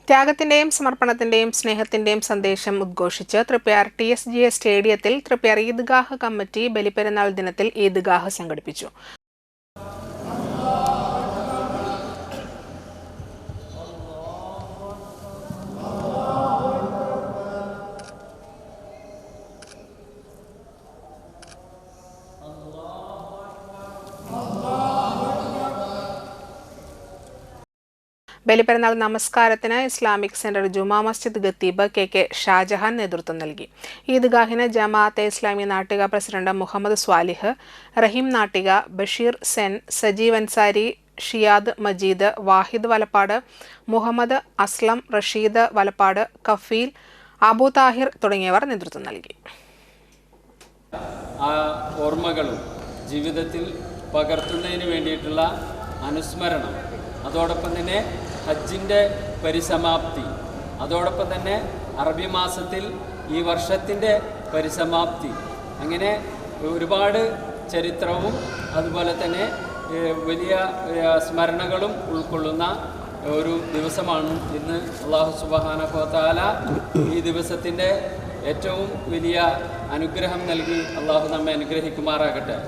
ത്യാഗത്തിന്റെയും സമർപ്പണത്തിന്റെയും സ്നേഹത്തിന്റെയും സന്ദേശം ഉദ്ഘോഷിച്ച് തൃപ്പയാർ TSGA സ്റ്റേഡിയത്തിൽ തൃപ്പയാർ ഈദ്ഗാഹ് കമ്മിറ്റി ബലിപ്പെരുന്നാൾ ദിനത്തിൽ ഈദ്ഗാഹ് സംഘടിപ്പിച്ചു. ബലിപ്പെരുന്നാൾ നമസ്കാരത്തിന് ഇസ്ലാമിക് സെന്റർ ജുമാ മസ്ജിദ് ഖത്തീബ് KK ഷാജഹാൻ നേതൃത്വം നൽകി. ഈദ്ഗാഹിന് ജമാഅത്തെ ഇസ്ലാമി നാട്ടിക പ്രസിഡന്റ് മുഹമ്മദ് സ്വാലിഹ്, റഹീം നാട്ടിക, ബഷീർ സെൻ, സജീവ് അൻസാരി, ഷിയാദ് മജീദ്, വാഹിദ് വലപ്പാട്, മുഹമ്മദ് അസ്ലം, റഷീദ് വലപ്പാട്, കഫീൽ, അബു താഹിർ തുടങ്ങിയവർ നേതൃത്വം നൽകി. ഓർമ്മകളും ജീവിതത്തിൽ പകർത്തുന്നതിന് വേണ്ടിയിട്ടുള്ള അനുസ്മരണം, അതോടൊപ്പം തന്നെ ഹജ്ജിൻ്റെ പരിസമാപ്തി, അതോടൊപ്പം തന്നെ അറബി മാസത്തിൽ ഈ വർഷത്തിൻ്റെ പരിസമാപ്തി, അങ്ങനെ ഒരുപാട് ചരിത്രവും അതുപോലെ തന്നെ വലിയ സ്മരണകളും ഉൾക്കൊള്ളുന്ന ഒരു ദിവസമാണ് ഇന്ന്. അല്ലാഹു സുബ്ഹാനഹു വ തആല ഈ ദിവസത്തിൻ്റെ ഏറ്റവും വലിയ അനുഗ്രഹം നൽകി അല്ലാഹു നമ്മെ അനുഗ്രഹിക്കുമാറാകട്ടെ.